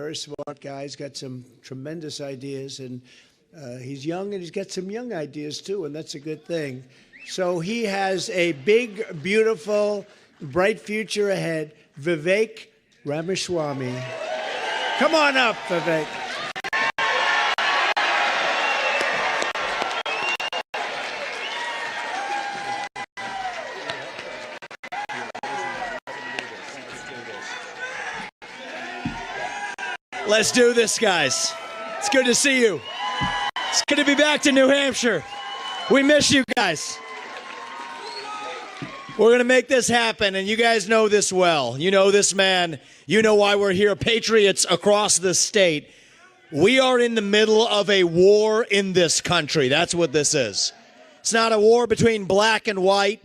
very smart guy. He's got some tremendous ideas, and he's young, and he's got some young ideas, too, and that's a good thing. So he has a big, beautiful, bright future ahead. Vivek Ramaswamy. Come on up, Vivek. Let's do this, guys. It's good to see you. It's good to be back to New Hampshire. We miss you guys. We're going to make this happen, and you guys know this well. You know this man. You know why we're here. Patriots across the state. We are in the middle of a war in this country. That's what this is. It's not a war between black and white.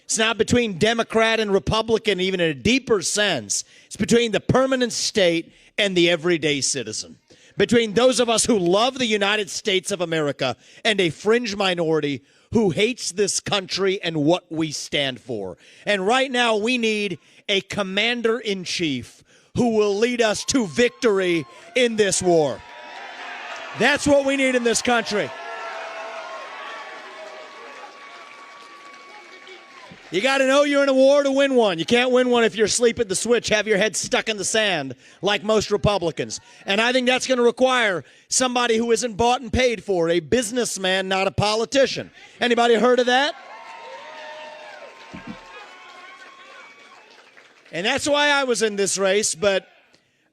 It's not between Democrat and Republican, even in a deeper sense. It's between the permanent state and the everyday citizen. Between those of us who love the United States of America and a fringe minority who hates this country and what we stand for. And right now we need a commander-in-chief who will lead us to victory in this war. That's what we need in this country. You got to know you're in a war to win one. You can't win one if you're asleep at the switch, have your head stuck in the sand like most Republicans. And I think that's going to require somebody who isn't bought and paid for, a businessman, not a politician. Anybody heard of that? And that's why I was in this race, but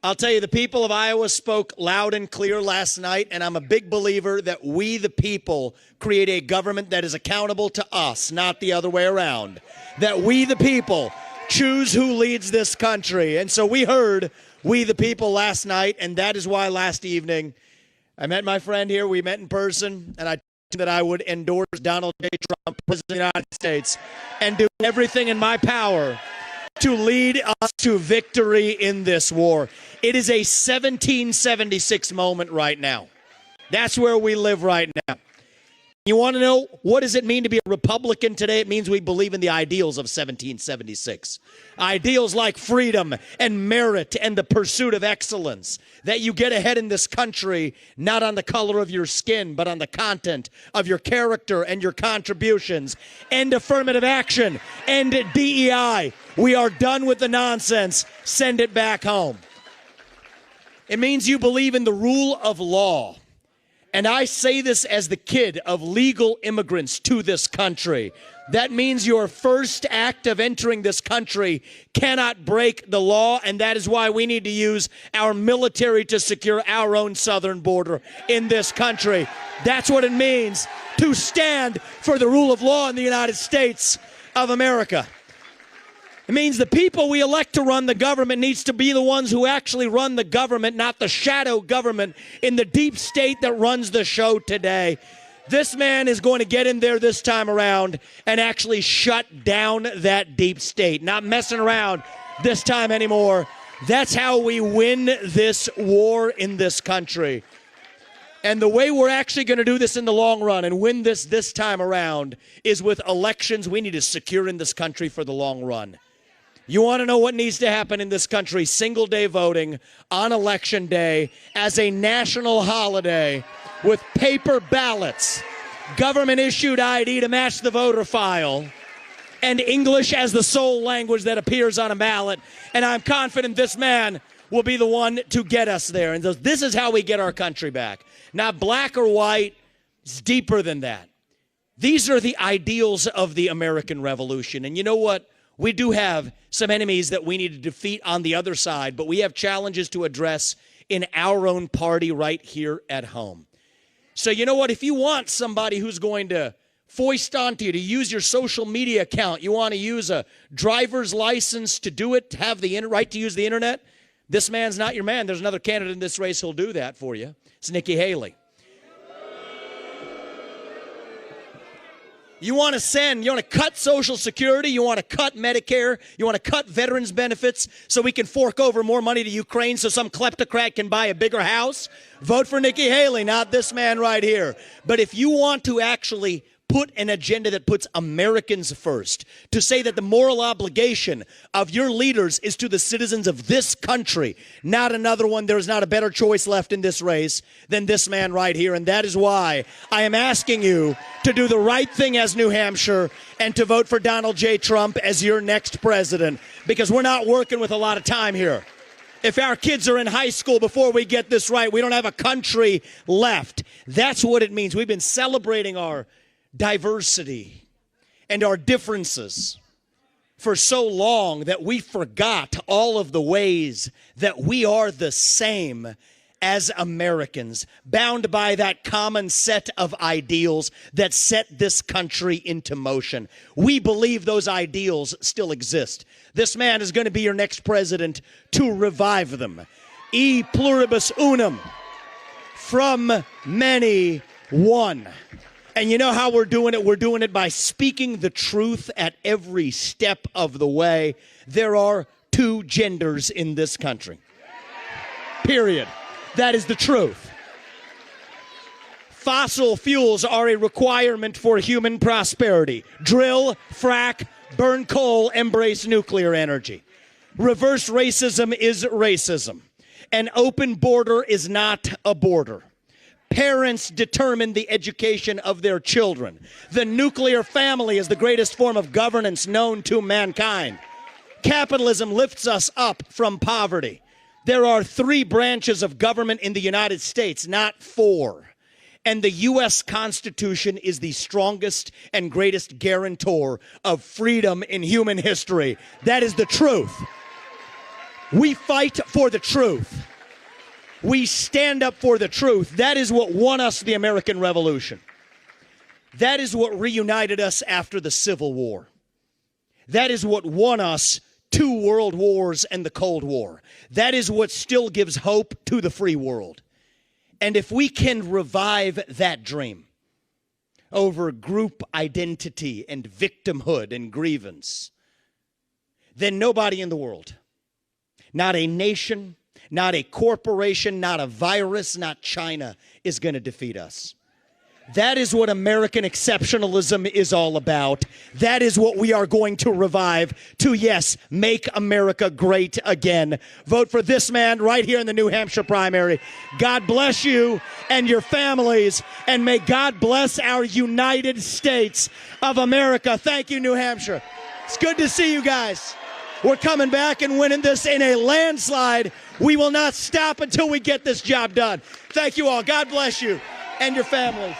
I'll tell you, the people of Iowa spoke loud and clear last night, and I'm a big believer that we, the people, create a government that is accountable to us, not the other way around. That we, the people, choose who leads this country. And so we heard we, the people, last night, and that is why last evening I met my friend here. We met in person, and I told him that I would endorse Donald J. Trump, President of the United States, and do everything in my power to lead us to victory in this war. It is a 1776 moment right now. That's where we live right now. You want to know what does it mean to be a Republican today? It means we believe in the ideals of 1776. Ideals like freedom and merit and the pursuit of excellence. That you get ahead in this country not on the color of your skin, but on the content of your character and your contributions. End affirmative action. End DEI. We are done with the nonsense. Send it back home. It means you believe in the rule of law. And I say this as the kid of legal immigrants to this country. That means your first act of entering this country cannot break the law, and that is why we need to use our military to secure our own southern border in this country. That's what it means to stand for the rule of law in the United States of America. It means the people we elect to run the government needs to be the ones who actually run the government, not the shadow government in the deep state that runs the show today. This man is going to get in there this time around and actually shut down that deep state. Not messing around this time anymore. That's how we win this war in this country. And the way we're actually going to do this in the long run and win this time around is with elections we need to secure in this country for the long run. You want to know what needs to happen in this country? Single-day voting on Election Day as a national holiday with paper ballots, government-issued ID to match the voter file, and English as the sole language that appears on a ballot. And I'm confident this man will be the one to get us there. And this is how we get our country back. Not black or white. It's deeper than that. These are the ideals of the American Revolution. And you know what? We do have some enemies that we need to defeat on the other side, but we have challenges to address in our own party right here at home. So you know what? If you want somebody who's going to foist onto you to use your social media account, you want to use a driver's license to do it, to have the right to use the internet, this man's not your man. There's another candidate in this race who'll do that for you. It's Nikki Haley. You want to cut Social Security, you want to cut Medicare, you want to cut veterans benefits so we can fork over more money to Ukraine so some kleptocrat can buy a bigger house? Vote for Nikki Haley, not this man right here. But if you want to actually put an agenda that puts Americans first, to say that the moral obligation of your leaders is to the citizens of this country, not another one. There is not a better choice left in this race than this man right here. And that is why I am asking you to do the right thing as New Hampshire and to vote for Donald J. Trump as your next president, because we're not working with a lot of time here. If our kids are in high school before we get this right, we don't have a country left. That's what it means. We've been celebrating our diversity and our differences for so long that we forgot all of the ways that we are the same as Americans, bound by that common set of ideals that set this country into motion. We believe those ideals still exist. This man is going to be your next president to revive them. E pluribus unum, from many, one. And you know how we're doing it? We're doing it by speaking the truth at every step of the way. There are two genders in this country. Period. That is the truth. Fossil fuels are a requirement for human prosperity. Drill, frack, burn coal, embrace nuclear energy. Reverse racism is racism. An open border is not a border. Parents determine the education of their children. The nuclear family is the greatest form of governance known to mankind. Capitalism lifts us up from poverty. There are 3 branches of government in the United States, not 4. And the U.S. Constitution is the strongest and greatest guarantor of freedom in human history. That is the truth. We fight for the truth. We stand up for the truth. That is what won us the American Revolution. That is what reunited us after the Civil War. That is what won us 2 world wars and the Cold War. That is what still gives hope to the free world. And if we can revive that dream over group identity and victimhood and grievance, then nobody in the world, not a nation, not a corporation, not a virus, not China, is going to defeat us. That is what American exceptionalism is all about. That is what we are going to revive to, yes, make America great again. Vote for this man right here in the New Hampshire primary. God bless you and your families, and may God bless our United States of America. Thank you, New Hampshire. It's good to see you guys. We're coming back and winning this in a landslide. We will not stop until we get this job done. Thank you all. God bless you and your families.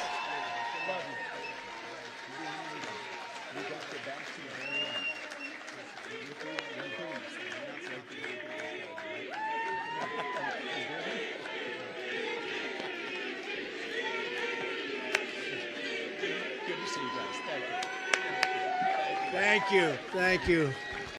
Thank you. Thank you.